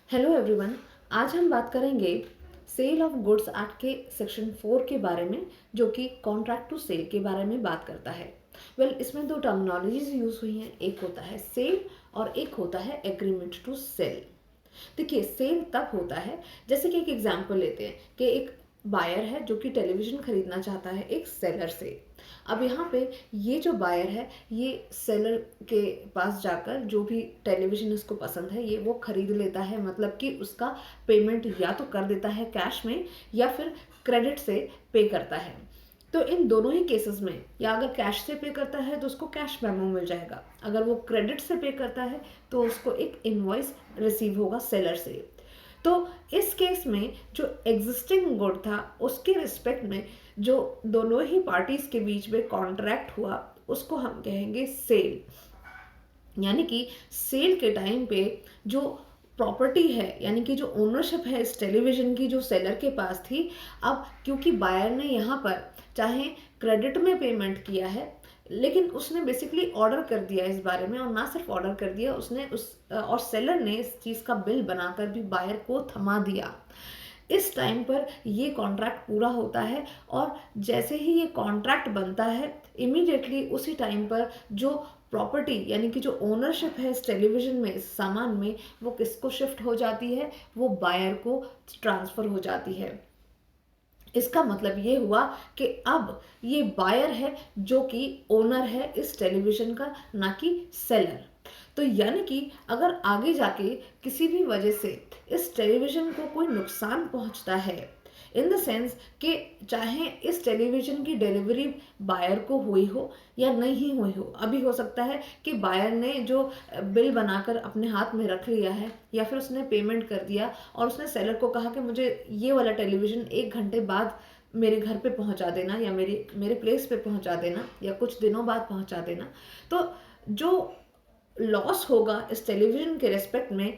Hello everyone. आज हम बात करेंगे सेल ऑफ गुड्स एक्ट के सेक्शन 4 के बारे में, जो कि कॉन्ट्रैक्ट टू सेल के बारे में बात करता है। इसमें दो टर्मिनोलॉजीज यूज हुई हैं, एक होता है सेल और एक होता है एग्रीमेंट टू सेल। देखिए, सेल तब होता है, जैसे कि एक एग्जांपल लेते हैं कि एक बायर है जो कि टेलीविज़न खरीदना चाहता है एक सेलर से। अब यहाँ पे ये जो बायर है, ये सेलर के पास जाकर जो भी टेलीविज़न उसको पसंद है ये वो खरीद लेता है, मतलब कि उसका पेमेंट या तो कर देता है कैश में या फिर क्रेडिट से पे करता है। तो इन दोनों ही केसेस में, या अगर कैश से पे करता है तो उसको कैश मेमो मिल जाएगा, अगर वो क्रेडिट से पे करता है तो उसको एक इनवॉइस रिसीव होगा सेलर से। तो इस केस में जो एग्जिस्टिंग गुड था उसके रिस्पेक्ट में जो दोनों ही पार्टीज के बीच में कॉन्ट्रैक्ट हुआ उसको हम कहेंगे सेल। यानी कि सेल के टाइम पे जो प्रॉपर्टी है, यानी कि जो ओनरशिप है इस टेलीविज़न की, जो सेलर के पास थी, अब क्योंकि बायर ने यहाँ पर चाहे क्रेडिट में पेमेंट किया है, लेकिन उसने बेसिकली ऑर्डर कर दिया इस बारे में, और ना सिर्फ ऑर्डर कर दिया उसने और सेलर ने इस चीज़ का बिल बनाकर भी बायर को थमा दिया। इस टाइम पर ये कॉन्ट्रैक्ट पूरा होता है, और जैसे ही ये कॉन्ट्रैक्ट बनता है इमीडिएटली उसी टाइम पर जो प्रॉपर्टी, यानी कि जो ओनरशिप है इस टेलीविज़न में, इस सामान में, वो किसको शिफ्ट हो जाती है, वो बायर को ट्रांसफ़र हो जाती है। इसका मतलब ये हुआ कि अब ये बायर है जो कि ओनर है इस टेलीविज़न का, ना कि सेलर। तो यानी कि अगर आगे जाके किसी भी वजह से इस टेलीविज़न को कोई नुकसान पहुंचता है, इन द सेंस कि चाहे इस टेलीविज़न की डिलीवरी बायर को हुई हो या नहीं हुई हो, अभी हो सकता है कि बायर ने जो बिल बनाकर अपने हाथ में रख लिया है या फिर उसने पेमेंट कर दिया और उसने सेलर को कहा कि मुझे ये वाला टेलीविज़न 1 घंटे बाद मेरे घर पे पहुंचा देना, या मेरे मेरे प्लेस पे पहुंचा देना, या कुछ दिनों बाद पहुंचा देना। तो जो लॉस होगा इस टेलीविज़न के रेस्पेक्ट में,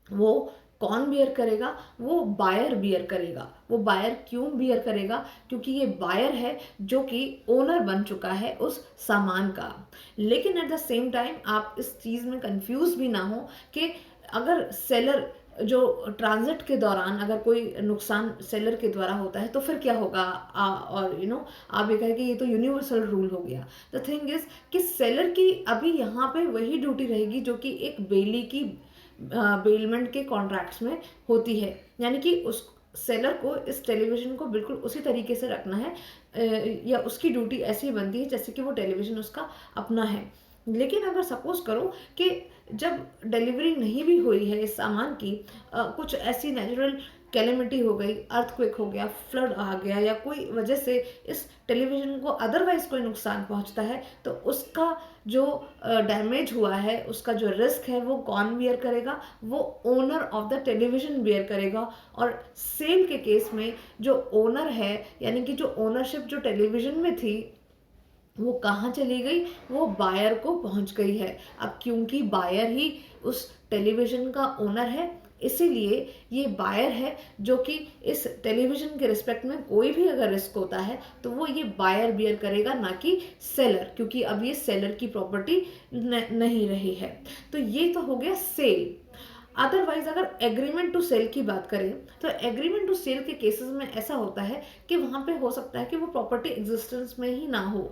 वो कौन बियर करेगा? वो बायर बियर करेगा। वो बायर क्यों बियर करेगा? क्योंकि ये बायर है जो कि ओनर बन चुका है उस सामान का। लेकिन एट द सेम टाइम आप इस चीज़ में कंफ्यूज भी ना हो कि अगर सेलर जो ट्रांजिट के दौरान अगर कोई नुकसान सेलर के द्वारा होता है तो फिर क्या होगा? और आप ये कहें कि ये तो यूनिवर्सल रूल हो गया। द थिंग इज कि सेलर की अभी यहाँ पे वही ड्यूटी रहेगी जो कि एक बेली की बेलमेंट के कॉन्ट्रैक्ट्स में होती है। यानी कि उस सेलर को इस टेलीविज़न को बिल्कुल उसी तरीके से रखना है, या उसकी ड्यूटी ऐसी बनती है जैसे कि वो टेलीविज़न उसका अपना है। लेकिन अगर सपोज करो कि जब डिलीवरी नहीं भी हुई है इस सामान की, कुछ ऐसी नेचुरल कैलेमिटी हो गई, अर्थक्वेक हो गया, फ्लड आ गया, या कोई वजह से इस टेलीविज़न को अदरवाइज कोई नुकसान पहुंचता है, तो उसका जो डैमेज हुआ है, उसका जो रिस्क है, वो कौन बियर करेगा? वो owner of the television bear करेगा। और सेल के केस में जो ओनर है, यानी कि जो ओनरशिप जो टेलीविज़न में थी, वो कहाँ चली गई? वो बायर को पहुंच गई है। अब क्योंकि बायर ही उस टेलीविज़न का ओनर है, इसीलिए ये बायर है जो कि इस टेलीविज़न के रिस्पेक्ट में कोई भी अगर रिस्क होता है तो वो ये बायर बियर करेगा, ना कि सेलर, क्योंकि अब ये सेलर की प्रॉपर्टी नहीं रही है। तो ये तो हो गया सेल। अदरवाइज अगर एग्रीमेंट टू सेल की बात करें तो एग्रीमेंट टू सेल के केसेस में ऐसा होता है कि वहाँ पे हो सकता है कि वो प्रॉपर्टी एग्जिस्टेंस में ही ना हो।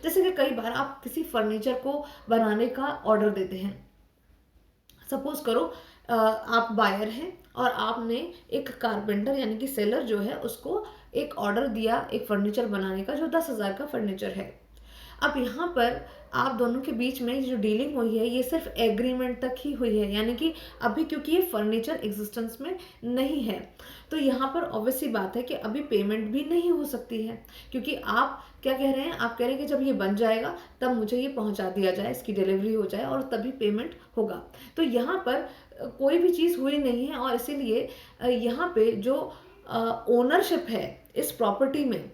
जैसे कि कई बार आप किसी फर्नीचर को बनाने का ऑर्डर देते हैं। सपोज करो आप बायर हैं और आपने एक कारपेंटर, यानी कि सेलर जो है, उसको एक ऑर्डर दिया एक फर्नीचर बनाने का जो 10,000 का फर्नीचर है। अब यहाँ पर आप दोनों के बीच में जो डीलिंग हुई है ये सिर्फ एग्रीमेंट तक ही हुई है, यानी कि अभी क्योंकि ये फर्नीचर एग्जिस्टेंस में नहीं है, तो यहाँ पर ऑब्वियसली बात है कि अभी पेमेंट भी नहीं हो सकती है। क्योंकि आप क्या कह रहे हैं? आप कह रहे हैं कि जब ये बन जाएगा तब मुझे ये पहुँचा दिया जाए, इसकी डिलीवरी हो जाए और तभी पेमेंट होगा। तो यहाँ पर कोई भी चीज़ हुई नहीं है, और इसीलिए यहाँ पे जो ओनरशिप है इस प्रॉपर्टी में,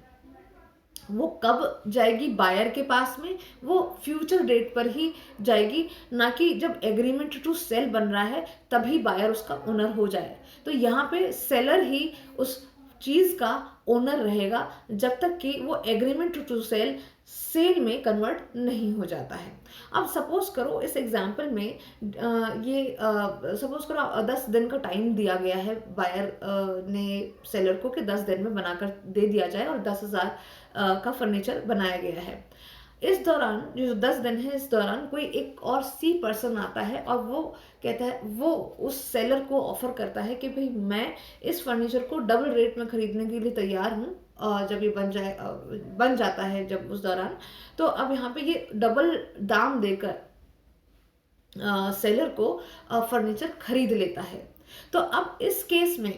वो कब जाएगी बायर के पास में? वो फ्यूचर डेट पर ही जाएगी, ना कि जब एग्रीमेंट टू सेल बन रहा है तभी बायर उसका ओनर हो जाए। तो यहाँ पे सेलर ही उस चीज़ का ओनर रहेगा जब तक कि वो एग्रीमेंट टू सेल सेल में कन्वर्ट नहीं हो जाता है। अब सपोज करो इस एग्जाम्पल में ये सपोज करो 10 दिन का टाइम दिया गया है बायर ने सेलर को कि 10 दिन में बनाकर दे दिया जाए और 10,000 का फर्नीचर बनाया गया है। इस दौरान जो 10 दिन है, इस दौरान कोई एक और सी पर्सन आता है और वो कहता है, वो उस सेलर को ऑफर करता है कि भाई मैं इस फर्नीचर को डबल रेट में खरीदने के लिए तैयार हूँ। जब ये बन जाता है जब उस दौरान, तो अब यहाँ पे ये डबल दाम देकर सेलर को फर्नीचर खरीद लेता है। तो अब इस केस में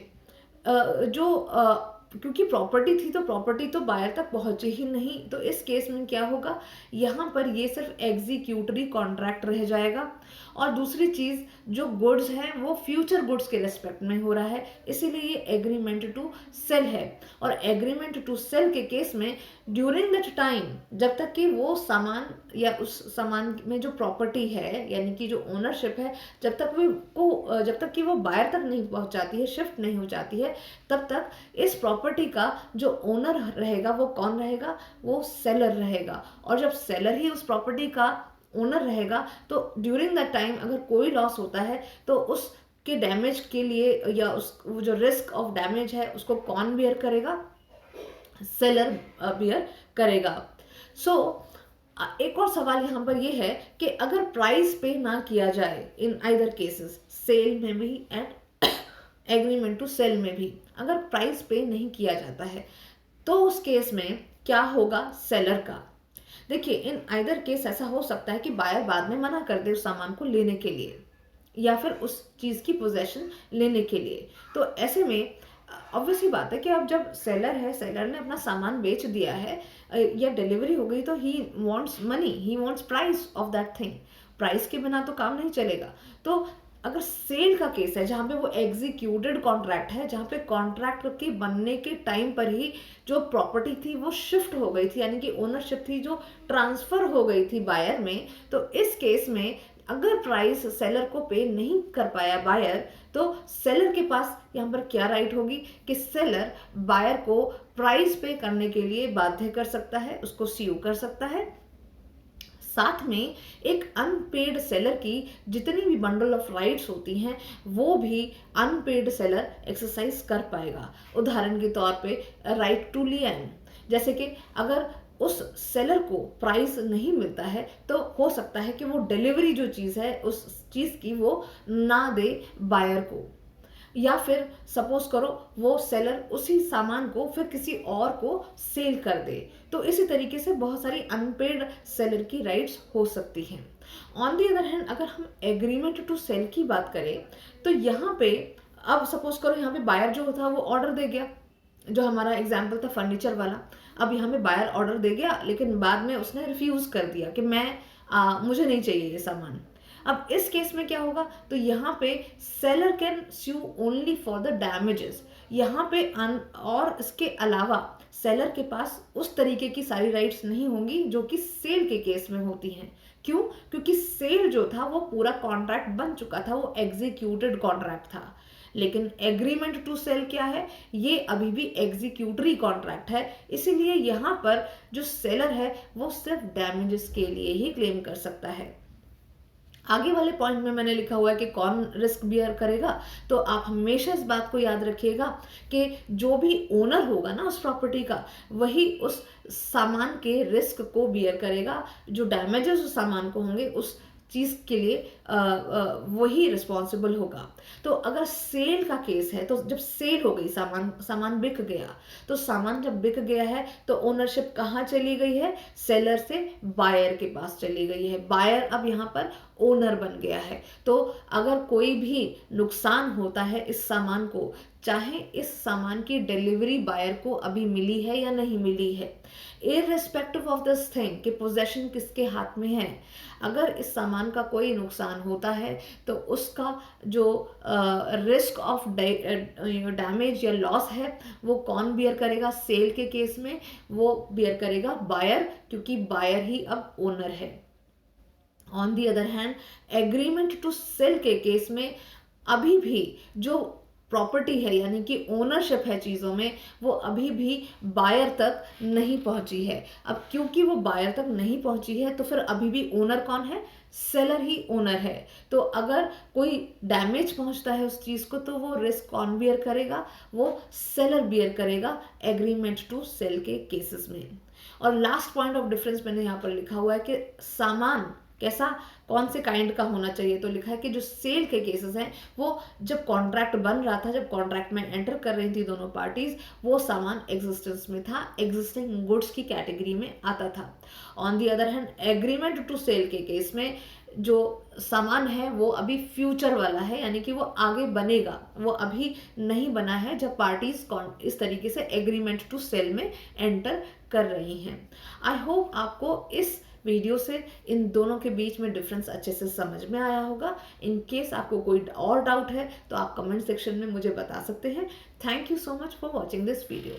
क्योंकि प्रॉपर्टी थी तो प्रॉपर्टी तो बायर तक पहुंची ही नहीं, तो इस केस में क्या होगा, यहाँ पर ये सिर्फ एग्जीक्यूटरी कॉन्ट्रैक्ट रह जाएगा। और दूसरी चीज़, जो गुड्स हैं वो फ्यूचर गुड्स के रिस्पेक्ट में हो रहा है, इसीलिए ये एग्रीमेंट टू सेल है। और एग्रीमेंट टू सेल के केस में ड्यूरिंग दैट टाइम, जब तक कि वो सामान या उस सामान में जो प्रॉपर्टी है यानी कि जो ओनरशिप है, जब तक कि वो बायर तक नहीं पहुंचाती है, शिफ्ट नहीं हो जाती है, तब तक इस प्रॉपर्टी का जो ओनर रहेगा वो कौन रहेगा, वो सेलर रहेगा। और जब सेलर ही उस प्रॉपर्टी का ओनर रहेगा तो ड्यूरिंग दैट टाइम अगर कोई लॉस होता है तो उसके डैमेज के लिए या वो जो रिस्क ऑफ डैमेज है उसको कौन बियर करेगा, सेलर बियर करेगा। एक और सवाल यहाँ पर ये है कि अगर प्राइस पे ना किया जाए इन आइदर केसेस, सेल में भी एंड एग्रीमेंट टू सेल में भी, अगर प्राइस पे नहीं किया जाता है तो उस केस में क्या होगा सेलर का। देखिए, इन आइदर केस ऐसा हो सकता है कि बायर बाद में मना कर दे उस सामान को लेने के लिए या फिर उस चीज़ की पोजेशन लेने के लिए। तो ऐसे में ऑब्वियसली बात है कि अब जब सेलर है, सेलर ने अपना सामान बेच दिया है या डिलीवरी हो गई, तो he wants money, he wants price of that thing. Price के बिना तो काम नहीं चलेगा। तो अगर सेल का केस है जहाँ पे वो एग्जीक्यूटेड कॉन्ट्रैक्ट है, जहाँ पे कॉन्ट्रैक्ट के बनने के टाइम पर ही जो प्रॉपर्टी थी वो शिफ्ट हो गई थी, यानी कि ओनरशिप थी जो ट्रांसफर हो गई थी बायर में, तो इस केस में अगर प्राइस सेलर को पे नहीं कर पाया बायर, तो सेलर के पास यहाँ पर क्या राइट होगी कि सेलर बायर को प्राइस पे करने के लिए बाध्य कर सकता है, उसको स्यू कर सकता है। साथ में एक अनपेड सेलर की जितनी भी बंडल ऑफ राइट्स होती हैं वो भी अनपेड सेलर एक्सरसाइज कर पाएगा। उदाहरण के तौर पे राइट टू लिएन, जैसे कि अगर उस सेलर को प्राइस नहीं मिलता है तो हो सकता है कि वो डिलीवरी जो चीज़ है उस चीज़ की वो ना दे बायर को, या फिर सपोज करो वो सेलर उसी सामान को फिर किसी और को सेल कर दे। तो इसी तरीके से बहुत सारी अनपेड सेलर की राइट्स हो सकती हैं। ऑन दी अदर हैंड, अगर हम एग्रीमेंट टू सेल की बात करें तो यहाँ पे अब सपोज करो यहाँ पे बायर जो था वो ऑर्डर दे गया, जो हमारा एग्जाम्पल था फर्नीचर वाला। अब यहाँ पे बायर ऑर्डर दे गया लेकिन बाद में उसने रिफ्यूज़ कर दिया कि मुझे नहीं चाहिए ये सामान। अब इस केस में क्या होगा, तो यहाँ पे seller can sue only for the damages. यहाँ पे और इसके अलावा सेलर के पास उस तरीके की सारी राइट्स नहीं होंगी जो कि सेल के केस में होती हैं। क्यों? क्योंकि सेल जो था वो पूरा कॉन्ट्रैक्ट बन चुका था, वो एग्जीक्यूटेड कॉन्ट्रैक्ट था। लेकिन एग्रीमेंट टू सेल क्या है, ये अभी भी एग्जीक्यूटरी कॉन्ट्रैक्ट है, इसीलिए यहाँ पर जो सेलर है वो सिर्फ डैमेजेस के लिए ही क्लेम कर सकता है। आगे वाले पॉइंट में मैंने लिखा हुआ है कि कौन रिस्क बियर करेगा, तो आप हमेशा इस बात को याद रखिएगा कि जो भी ओनर होगा ना उस प्रॉपर्टी का, वही उस सामान के रिस्क को बियर करेगा। जो डैमेजेस उस सामान को होंगे उस चीज़ के लिए वही रिस्पॉन्सिबल होगा। तो अगर सेल का केस है तो जब सेल हो गई, सामान बिक गया, तो सामान जब बिक गया है तो ओनरशिप कहाँ चली गई है, सेलर से बायर के पास चली गई है। बायर अब यहाँ पर ओनर बन गया है। तो अगर कोई भी नुकसान होता है इस सामान को, चाहे इस सामान की डिलीवरी बायर को अभी मिली है या नहीं मिली है, इररिस्पेक्टिव ऑफ दिस थिंग कि पोजेशन किसके हाथ में है, अगर इस सामान का कोई नुकसान होता है तो उसका जो रिस्क ऑफ डैमेज या लॉस है वो कौन बियर करेगा। सेल के केस में वो बियर करेगा बायर, क्योंकि बायर ही अब ओनर है। On the other hand, agreement to sell के केस में अभी भी जो प्रॉपर्टी है यानी कि ओनरशिप है चीज़ों में, वो अभी भी बायर तक नहीं पहुंची है। अब क्योंकि वो बायर तक नहीं पहुंची है तो फिर अभी भी ओनर कौन है? सेलर ही ओनर है। तो अगर कोई डैमेज पहुंचता है उस चीज़ को तो वो रिस्क कौन बियर करेगा? वो सेलर बियर करेगा एग्रीमेंट टू सेल के केसेस में। और लास्ट पॉइंट ऑफ डिफरेंस मैंने यहाँ पर लिखा हुआ है कि सामान कैसा, कौन से काइंड का होना चाहिए। तो लिखा है कि जो सेल के केसेस हैं वो जब कॉन्ट्रैक्ट बन रहा था, जब कॉन्ट्रैक्ट में एंटर कर रही थी दोनों पार्टीज, वो सामान एग्जिस्टेंस में था, एग्जिस्टिंग गुड्स की कैटेगरी में आता था। On the other hand agreement to sell के केस में जो सामान है वो अभी फ्यूचर वाला है, यानी कि वो आगे बनेगा, वो अभी नहीं बना है जब पार्टीज इस तरीके से एग्रीमेंट टू सेल में एंटर कर रही हैं। आई होप आपको इस वीडियो से इन दोनों के बीच में डिफरेंस अच्छे से समझ में आया होगा। इन केस आपको कोई और डाउट है तो आप कमेंट सेक्शन में मुझे बता सकते हैं। Thank you so much for watching this video.